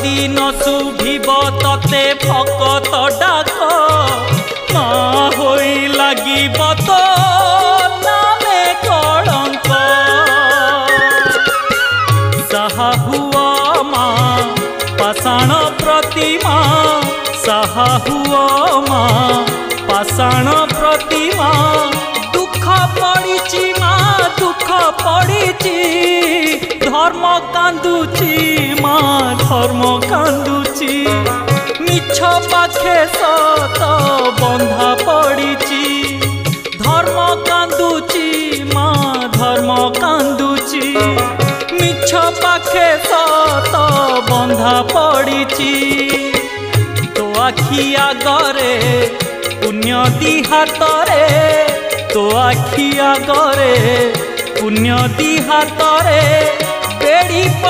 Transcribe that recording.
दिन शुभिब तते भकत डाक माँ होई लागिब तो नामे कलंक साहा हुआ माँ पाषाण प्रतिमा साहा हुआ माँ पाषाण प्रतिमा दुख पड़ी माँ दुख पड़ी धर्म कांदुची माँ धर्म कांदुची मिछ पाखे सत बंधा पड़ी धर्म कांदुची माँ धर्म कांदुची मिछ पाखे सत बंधा पड़ी तो आखि आगरे पुण्य दी हातरे तो आखि आगरे पुण्य दी हातरे बेड़ी पड़